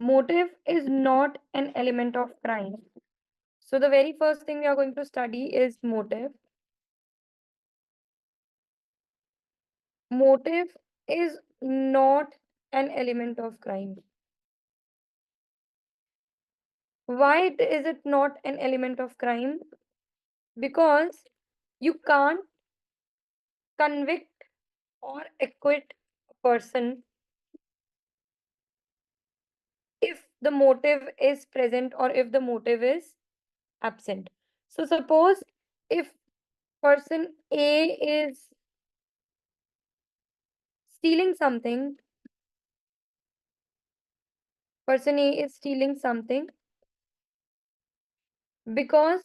Motive is not an element of crime. So the very first thing we are going to study is motive. Motive is not an element of crime. Why is it not an element of crime? Because you can't convict or acquit a person if the motive is present or if the motive is absent. So suppose if person A is stealing something, person A is stealing something because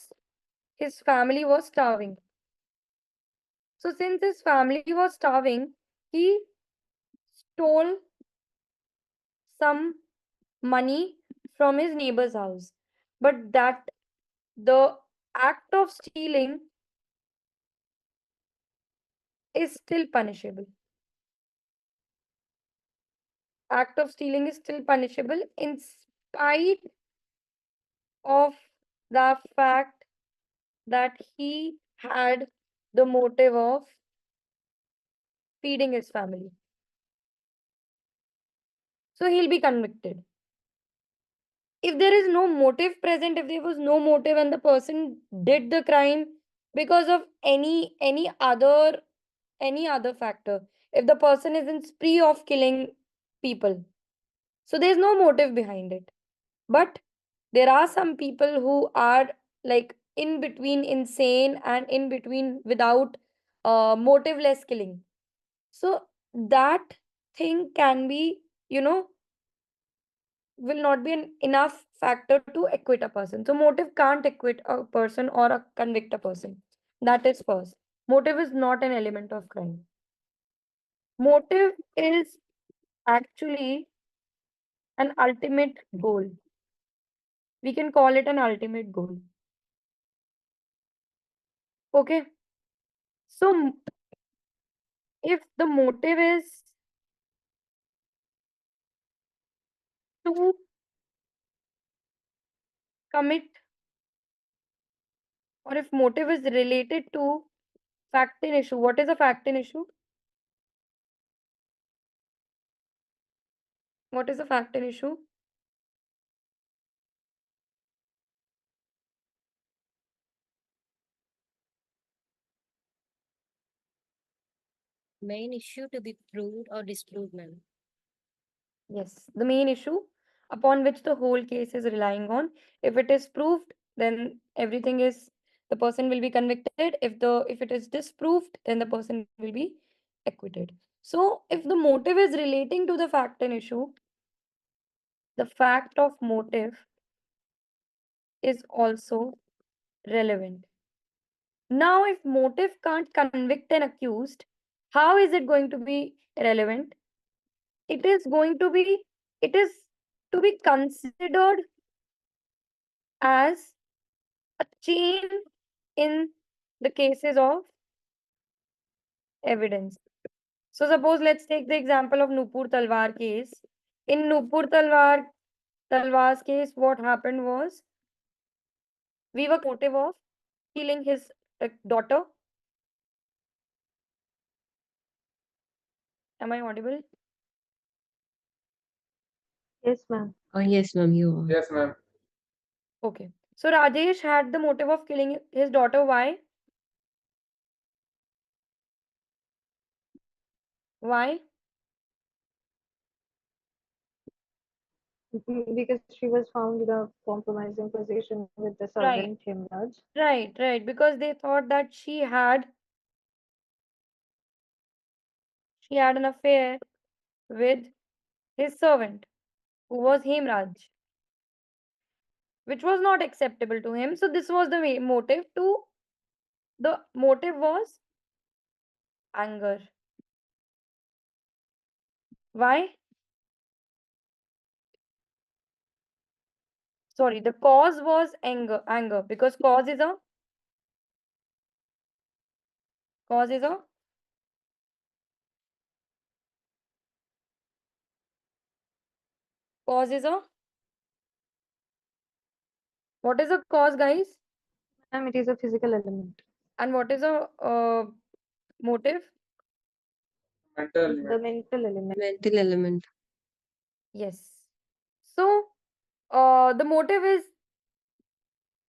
his family was starving. So since his family was starving, he stole some money from his neighbor's house. But that the act of stealing is still punishable. Act of stealing is still punishable in spite of the fact that he had the motive of feeding his family. So he'll be convicted. If there is no motive present, if there was no motive and the person did the crime because of any other factor, if the person is in spree of killing people, so there's no motive behind it. But there are some people who are like in between insane and in between without motiveless killing. So that thing can be, will not be an enough factor to acquit a person. So motive can't acquit a person or convict a person. That is first. Motive is not an element of crime. Motive is actually an ultimate goal. We can call it an ultimate goal. Okay. So if the motive is to commit, or if motive is related to fact in issue, what is a fact in issue? What is a fact in issue? Main issue to be proved or disproved, ma'am. Yes, the main issue upon which the whole case is relying on. If it is proved, then everything is, the person will be convicted. If it is disproved, then the person will be acquitted. So if the motive is relating to the fact and issue, the fact of motive is also relevant. Now, if motive can't convict an accused, how is it going to be relevant? It is going to be, it is to be considered as a chain in the cases of evidence. So suppose let's take the example of Nupur Talwar case. In Nupur Talwar's case, what happened was we were motive of killing his daughter. Am I audible? Yes, ma'am. Yes, ma'am, you are. Yes, ma'am. Okay. So Rajesh had the motive of killing his daughter. Why? Why? Because she was found in a compromising position with the Right, servant Himraj. right. Because they thought that she had an affair with his servant, who was Hemraj, which was not acceptable to him. So this was the motive to, the motive was anger. Why? Sorry, the cause was anger because cause is a cause is a What is a cause, guys? Ma'am, it is a physical element. And what is a motive? The mental element. Mental element. Yes. So, the motive is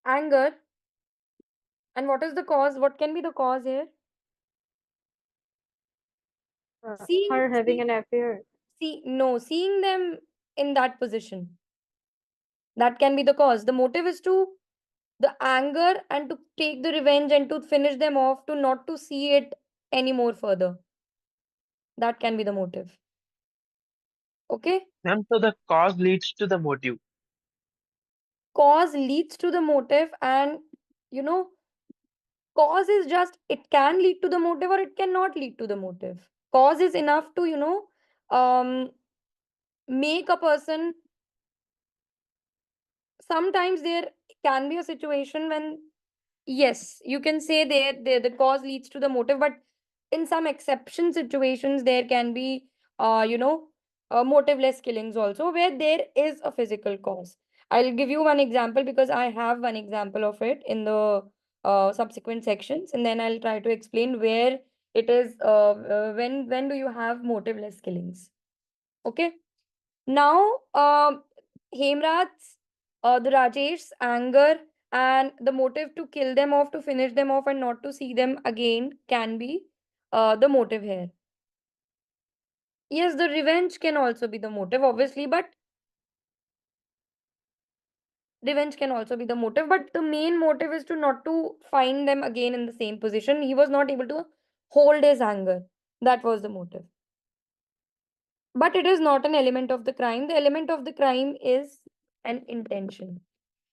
anger. And what is the cause? What can be the cause here? Seeing, Her having see, an affair. seeing them in that position. That can be the cause. The motive is to the anger and to take the revenge and to finish them off, to not to see it anymore further. That can be the motive. Okay? Ma'am, so the cause leads to the motive. Cause leads to the motive, and you know, cause is just, it can lead to the motive or it cannot lead to the motive. Cause is enough to, um make a person, sometimes there can be a situation when, yes, you can say the cause leads to the motive, but in some exception situations there can be motiveless killings also, where there is a physical cause. I'll give you one example because I have one example of it in the subsequent sections, and then I'll try to explain where it is, when do you have motiveless killings. Okay. Now, Hemrat's, the Rajesh's anger and the motive to kill them off, to finish them off, and not to see them again can be the motive here. Yes, the revenge can also be the motive, obviously, but revenge can also be the motive. But the main motive is to not to find them again in the same position. He was not able to hold his anger. That was the motive. But it is not an element of the crime. The element of the crime is an intention,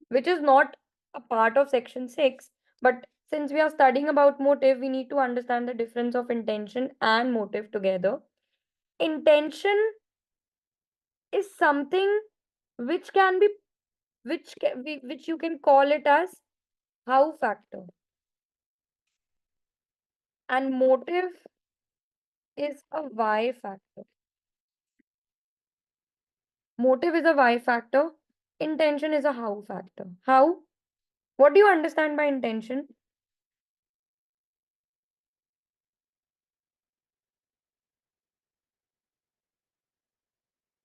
which is not a part of section 6. But since we are studying about motive, we need to understand the difference of intention and motive together. Intention is something which can be, which you can call it as how factor, and motive is a why factor. Motive is a why factor, intention is a how factor. How? What do you understand by intention?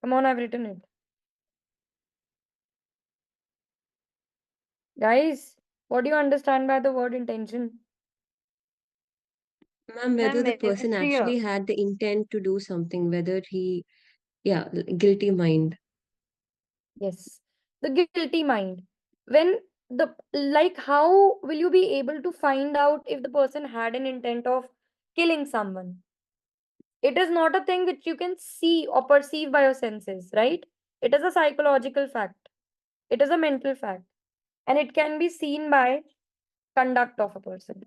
Come on, I've written it. Guys, what do you understand by the word intention? Ma'am, whether Ma'am, the it's person clear. actually had the intent to do something, whether he, yeah, guilty mind. Yes. The guilty mind. When the, like, how will you be able to find out if the person had an intent of killing someone? It is not a thing which you can see or perceive by your senses, right? It is a psychological fact. It is a mental fact. And it can be seen by conduct of a person.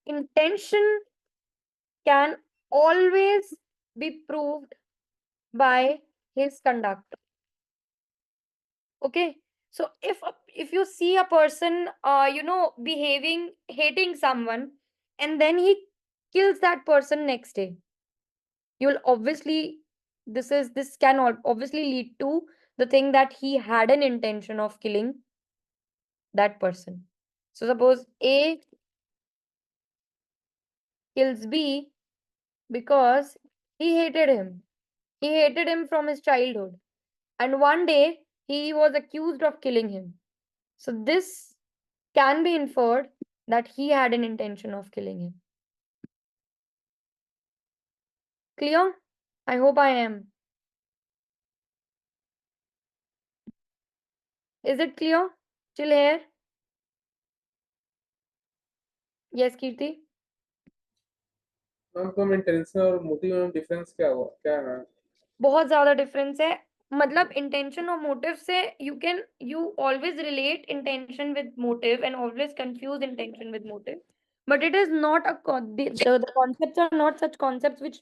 Intention can always be proved by his conduct. Okay. So if you see a person behaving, hating someone, and then he kills that person next day, you'll obviously, this can obviously lead to the thing that he had an intention of killing that person. So suppose A kills B because he hated him from his childhood, and one day he was accused of killing him. So this can be inferred that he had an intention of killing him. Clear? I hope I am. Is it clear? Still here? Yes, Kirti? Ma'am तो intention और motive में difference क्या है? बहुत ज़्यादा difference है। मतलब intention और मोटिव से you always relate intention with motive and always confuse intention with motive. But it is not the concepts are not such concepts which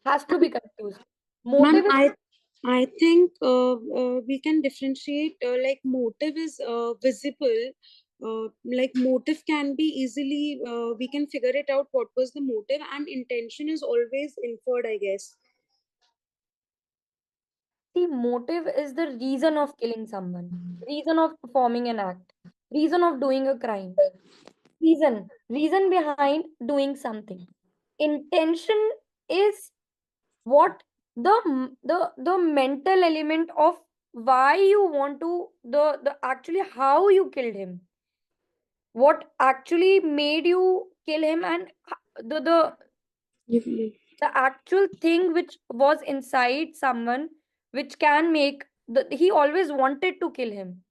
has to be confused. Ma'am, Motive is, I think we can differentiate like motive is visible. Like motive can be easily we can figure it out what was the motive, and intention is always inferred, I guess. See, motive is the reason of killing someone, reason of performing an act, reason of doing a crime, reason behind doing something. Intention is what the mental element of why you want to the actually how you killed him, what actually made you kill him, and the the actual thing which was inside someone which can make he always wanted to kill him.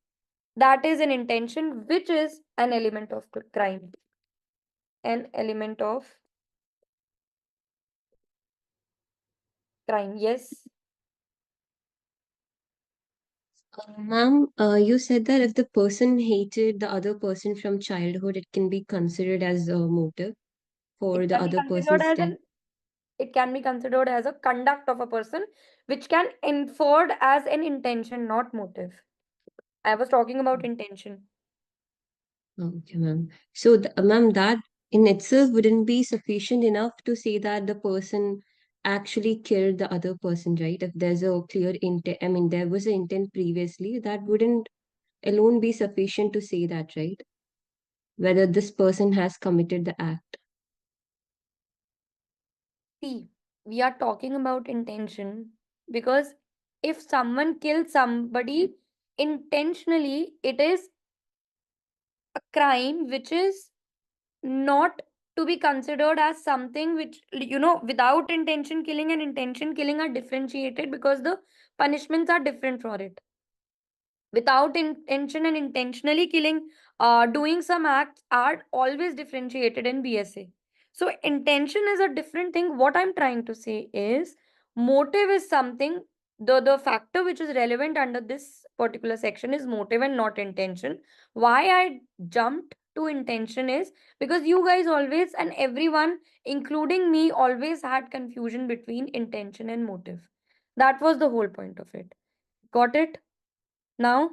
That is an intention, which is an element of crime, an element of crime. Yes. Ma'am, you said that if the person hated the other person from childhood, it can be considered as a motive it for the can be other considered person's as death. an it can be considered as a conduct of a person which can inferred as an intention, not motive. I was talking about intention. Okay, ma'am. So, ma'am, that in itself wouldn't be sufficient enough to say that the person actually killed the other person, right? If there's a clear intent, I mean, there was an intent previously, that wouldn't alone be sufficient to say that, right? Whether this person has committed the act. See, we are talking about intention because if someone kills somebody intentionally, it is a crime which is not to be considered as something which, without intention killing and intention killing are differentiated because the punishments are different for it. Without intention and intentionally killing, doing some acts are always differentiated in BSA. So intention is a different thing. What I'm trying to say is motive is something, the factor which is relevant under this particular section is motive and not intention. Why I jumped to intention is because you guys always, and everyone including me, always had confusion between intention and motive. That was the whole point of it. Got it now?